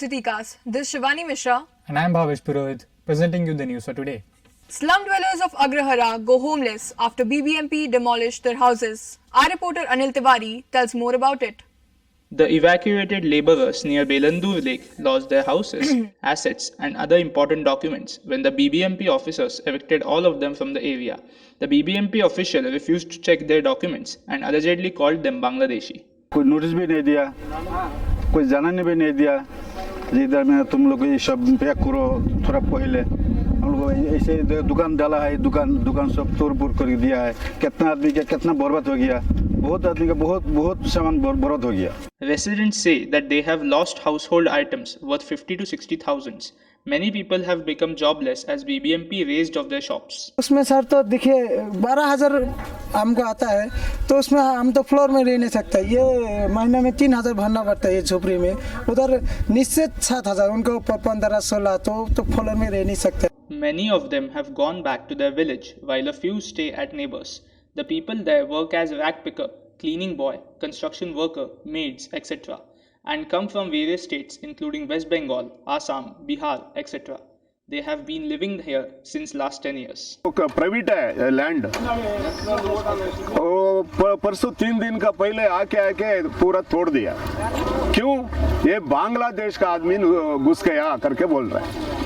CityCast. This is Shivani Mishra. And I am Bhavesh Purohit, presenting you the news for today. Slum dwellers of Agrahara go homeless after BBMP demolished their houses. Our reporter Anil Tiwari tells more about it. The evacuated labourers near Bengaluru Lake lost their houses, assets and other important documents when the BBMP officers evicted all of them from the area. The BBMP official refused to check their documents and allegedly called them Bangladeshi. कोई notice भी नहीं दिया, कोई जानने भी नहीं दिया, जिधर में तुम लोग ये सब पैक करो थोड़ा पहले, हम लोग ऐसे दुकान डाला है, दुकान सब तोड़-फोड़ कर दिया है, कितना आदमी का कितना बर्बाद हो गया, बहुत आदमी का बहुत सामान बर्बाद हो गया. Residents say that they have lost household items worth 50 to 60 thousands. Many people have become jobless as BBMP raised off their shops. उसमें सर तो देखिए 12,000 हमको आता है तो उसमें हम तो फ्लोर में रह नहीं सकते, ये महीने में 3,000 भरना पड़ता है ये झोपड़ी में, उधर निश्चित 7,000 उनको 15-16 तो फ्लोर में रह नहीं सकते. Many of them have gone back to their village while a few stay at neighbors. The people there work as rag picker, cleaning boy, construction worker, maids, etc. and come from various states including West Bengal, Assam, Bihar, etc. They have been living here since last 10 years. Private है land, परसों 3 दिन का पहले आके पूरा तोड़ दिया. क्यों? ये बांग्लादेश का आदमी घुस गया करके बोल रहा है.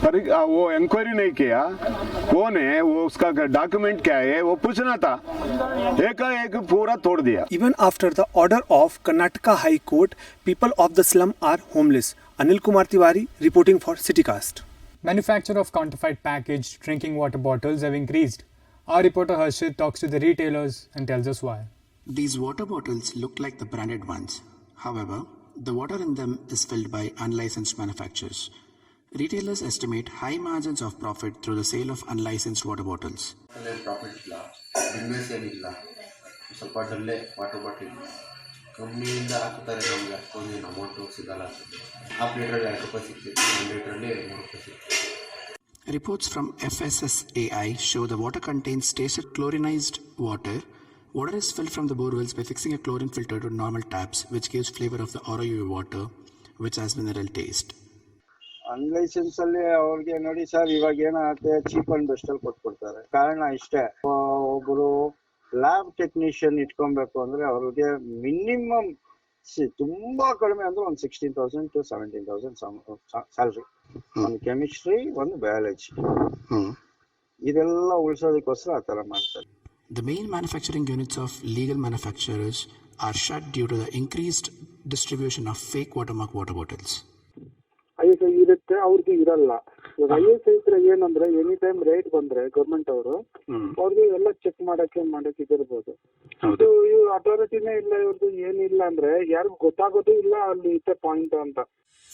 पर वो इंक्वायरी नहीं किया, कौन है वो, उसका डॉक्यूमेंट क्या है वो पूछना था, एक पूरा तोड़ दिया. Even after the order of Karnataka High Court, people of the slum are homeless. Anil Kumar Tiwari reporting for CityCast. Manufacture of counterfeit packaged drinking water bottles have increased. Our reporter Harshit talks to the retailers and tells us why. These water bottles look like the branded ones. However, the water in them is filled by unlicensed manufacturers. Retailers estimate high margins of profit through the sale of unlicensed water bottles. Reports from FSSAI show the water contains tasted chlorinized water. Water is filled from the borewells by fixing a chlorine filter to normal taps, which gives flavor of the ROU water, which has mineral taste. ಅನ್ಲೈಸೆನ್ಸ್ ಅಲ್ಲಿ ಅವ್ರಿಗೆ ನೋಡಿ sir, ಇವಾಗ ಏನಾಗುತ್ತೆ, cheap and best ಅಲ್ಲಿ ಕೊಟ್ಬಿಡ್ತಾರೆ. ಕಾರಣ ಇಷ್ಟೇ, ಒಬ್ರು ಲ್ಯಾಬ್ ಟೆಕ್ನಿಷಿಯನ್ ಇಟ್ಕೊಬೇಕು ಅಂದ್ರೆ ಅವ್ರಿಗೆ ಮಿನಿಮಮ್ ತುಂಬಾ ಕಡಿಮೆ ಅಂದ್ರೆ ಒಂದು 16,000 to 17,000 ಸ್ಯಾಲ್ರಿ. ಒಂದು ಕೆಮಿಸ್ಟ್ರಿ, ಒಂದು ಬಯಾಲಜಿ, ಇದೆಲ್ಲ ಉಳಿಸೋದಕ್ಕೋಸ್ಕರ ಆ ತರ ಮಾಡ್ತಾರೆ. The main manufacturing units of legal manufacturers are shut due to the increased distribution of fake watermark water bottles. ISI ಇರುತ್ತೆ, ಅವ್ರಿಗೆ ಇರಲ್ಲ. ಇವಾಗ ಐಎಸ್ಐ ಇದ್ರೆ ಏನಂದ್ರೆ ಎನಿ ಟೈಮ್ ರೇಟ್ ಬಂದ್ರೆ ಗೌರ್ಮೆಂಟ್ ಅವರು ಅವ್ರಿಗೆ ಎಲ್ಲ ಚೆಕ್ ಮಾಡಕ್ಕೆ ಇದಿರ್ಬೋದು. ಇವ್ರ ಅಥಾರಿಟಿನೇ ಇಲ್ಲ, ಇವ್ರದ್ದು ಏನಿಲ್ಲ ಅಂದ್ರೆ ಯಾರಿಗೂ ಗೊತ್ತಾಗೋದು ಇಲ್ಲ ಅಲ್ಲಿ ಇತ್ತೆ ಪಾಯಿಂಟ್ ಅಂತ.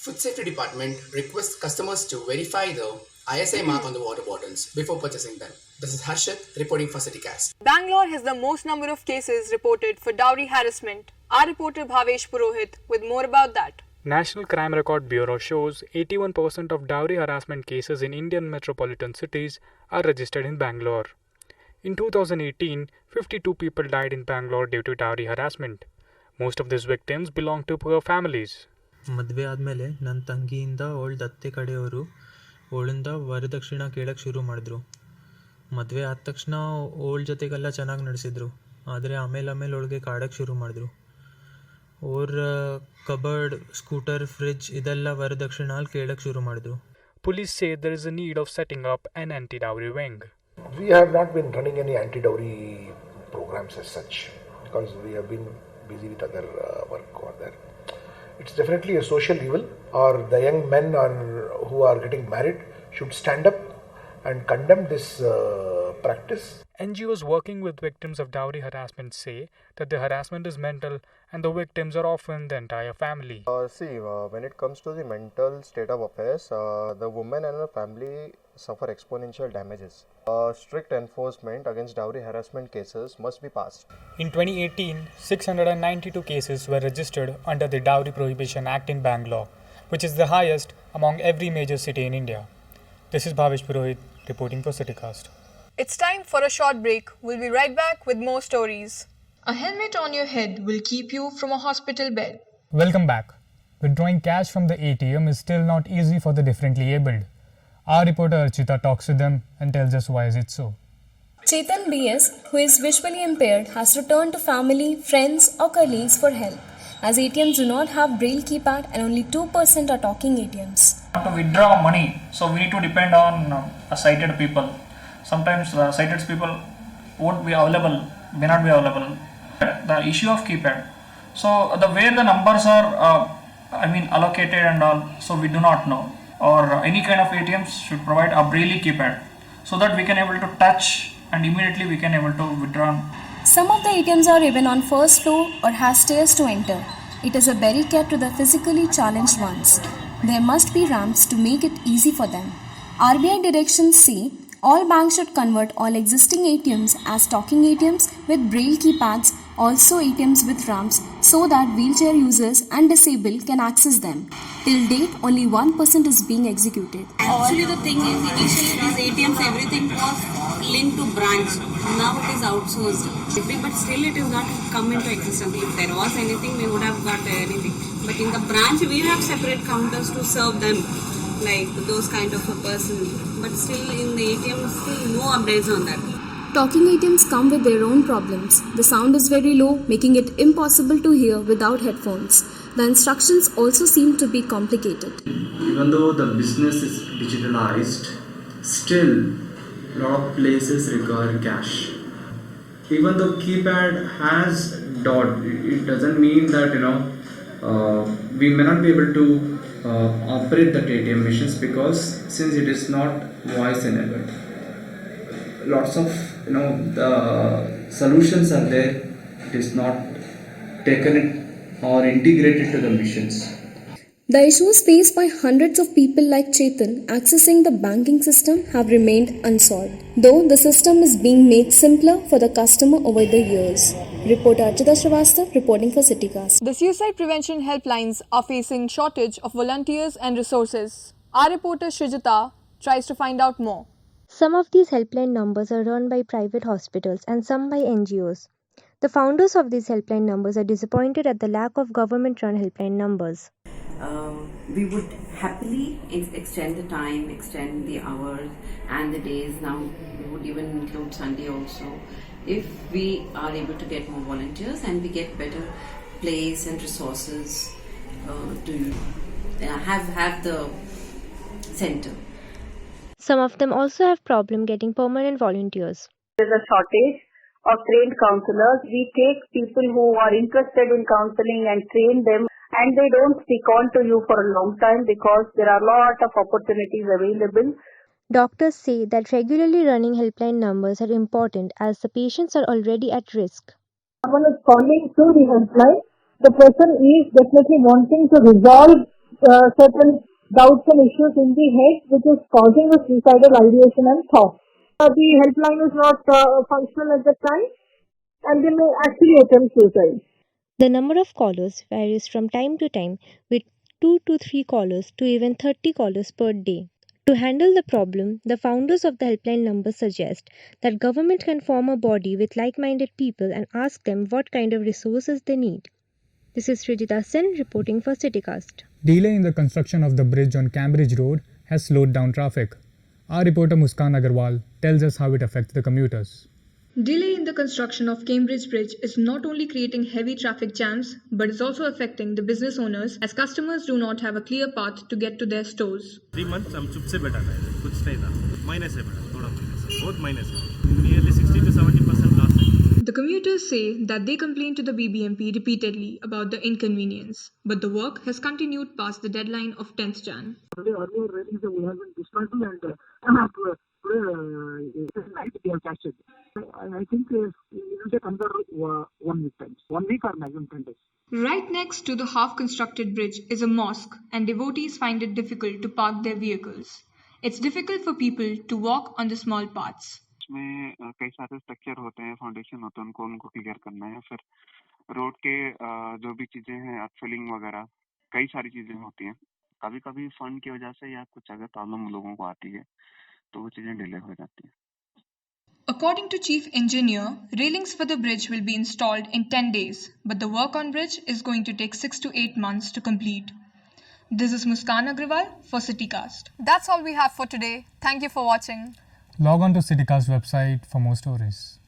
Food Safety Department requests customers to verify the ISI mark on the water bottles before purchasing them. This is Harshit reporting for CityCast. Bangalore has the most number of cases reported for dowry harassment. Our reporter Bhavesh Purohit with more about that. National Crime Record Bureau shows 81% of dowry harassment cases in Indian metropolitan cities are registered in Bangalore. In 2018, 52 people died in Bangalore due to dowry harassment. Most of these victims belong to poor families. ಮದುವೆ ಆದಮೇಲೆ ನನ್ನ ತಂಗಿಯಿಂದ ಅವಳ ಅತ್ತೆ ಕಡೆಯವರು ಅವಳಿಂದ ವರದಕ್ಷಿಣ ಕೇಳಕ್ಕೆ ಶುರು ಮಾಡಿದ್ರು. ಮದುವೆ ಆದ ತಕ್ಷಣ ಅವಳ ಜೊತೆಗೆಲ್ಲ ಚೆನ್ನಾಗಿ ನಡೆಸಿದ್ರು, ಆದರೆ ಆಮೇಲೆ ಅವಳಿಗೆ ಕಾಡಕ್ಕೆ ಶುರು ಮಾಡಿದ್ರು. ಅವ್ರ ಕಬರ್ಡ್, ಸ್ಕೂಟರ್, ಫ್ರಿಡ್ಜ್ ಇದೆಲ್ಲ ವರದಕ್ಷಿಣಾಲ್ ಕೇಳಕ್ಕೆ ಶುರು ಮಾಡಿದ್ರು. Police say there is a need of setting up an anti-dowry wing. We have not been running any anti-dowry programs as such because we have been busy with other work over there. It's definitely a social evil, or the young men who are getting married should stand up and condemn this practice. NGOs working with victims of dowry harassment say that the harassment is mental and the victims are often the entire family. When it comes to the mental state of affairs, the woman and her family suffer exponential damages. Strict enforcement against dowry harassment cases must be passed. In 2018, 692 cases were registered under the Dowry Prohibition Act in Bangalore, which is the highest among every major city in India. This is Bhavesh Purohit reporting for CityCast. It's time for a short break. We'll be right back with more stories. A helmet on your head will keep you from a hospital bed. Welcome back. Withdrawing cash from the ATM is still not easy for the differently abled. Our reporter Archita talks to them and tells us why is it so. Chetan BS, who is visually impaired, has to turn to family, friends or colleagues for help, as ATMs do not have braille keypad and only 2% are talking ATMs. To withdraw money, so we need to depend on sighted people. Sometimes sighted people won't be available, may not be available. The issue of keypad. So the where the numbers are, allocated and all, so we do not know. Or any kind of ATMs should provide a braille keypad, so that we can able to touch and immediately we can able to withdraw. Some of the ATMs are even on first floor or has stairs to enter. It is a barricade to the physically challenged ones. There must be ramps to make it easy for them. RBI directions say all banks should convert all existing ATMs as talking ATMs with braille keypads, also ATMs with ramps, so that wheelchair users and disabled can access them. Till date, only 1% is being executed. Actually, the thing is, initially these ATMs, everything was linked to branch. Now it is outsourced. But still it is not come into existence. If there was anything, we would have got anything. But in the branch, we have separate counters to serve them, like those kind of a person. But still in the ATM, still no updates on that. Talking ATMs come with their own problems. The sound is very low, making it impossible to hear without headphones. The instructions also seem to be complicated. Even though the business is digitalized, still a lot of places require cash. Even though keypad has dot, it doesn't mean that we may not be able to operate the ATM machines, because since it is not voice enabled, lots of the solutions are there. It is not taken it or integrated to the machines. The issues faced by hundreds of people like Chetan accessing the banking system have remained unsolved, though the system is being made simpler for the customer over the years. Reporter Archita Srivastav reporting for CityCast. The suicide prevention helplines are facing shortage of volunteers and resources. Our reporter Srijata tries to find out more. Some of these helpline numbers are run by private hospitals and some by NGOs. The founders of these helpline numbers are disappointed at the lack of government-run helpline numbers. We would happily extend the time, extend the hours and the days. Now we would even include Sunday also, if we are able to get more volunteers and we get better place and resources to have the center. Some of them also have problem getting permanent volunteers. There's a shortage of trained counselors. We take people who are interested in counseling and train them, and they don't stick on to you for a long time because there are a lot of opportunities available. Doctors say that regularly running helpline numbers are important as the patients are already at risk. Someone is calling through the helpline. The person is definitely wanting to resolve certain doubts and issues in the head, which is causing the suicidal ideation and thought. The helpline is not functional at the time, and they may actually attempt suicide. The number of callers varies from time to time, with 2 to 3 callers to even 30 callers per day. To handle the problem, the founders of the helpline numbers suggest that government can form a body with like-minded people and ask them what kind of resources they need. This is Srijita Sen reporting for CityCast. Delay in the construction of the bridge on Cambridge Road has slowed down traffic. Our reporter Muskan Agarwal tells us how it affects the commuters. Delay in the construction of Cambridge Bridge is not only creating heavy traffic jams, but is also affecting the business owners as customers do not have a clear path to get to their stores. 3 months हम चुप से बैठा रहे कुछ नहीं था minus है madam थोड़ा माइनस है बहुत माइनस है nearly 60 to 70% loss है. The commuters say that they complained to the BBMP repeatedly about the inconvenience, but the work has continued past the deadline of 10th Jan. Earlier railings would have been dismantled and today night they have catched it. I think it will take another 1 week time. 1 week or maximum 10 days. Right next to the half-constructed bridge is a mosque, and devotees find it difficult to park their vehicles. It's difficult for people to walk on the small paths. में कई सारे structure होते हैं, foundation होते हैं, उनको clear करना है. फिर रोड के जो भी चीजें हैं, फिलिंग वगैरह कई सारी चीजें होती हैं. कभी कभी फंड की वजह से या कुछ अगर प्रॉब्लम लोगों को आती है तो वो चीजें डिले हो जाती हैं. According to Chief Engineer, railings for the bridge will be installed in 10 days, but the work on bridge is going to take 6 to 8 months to complete. This is Muskan Agrawal for CityCast. That's all we have for today. Thank you for watching. Log on to CityCast website for more stories.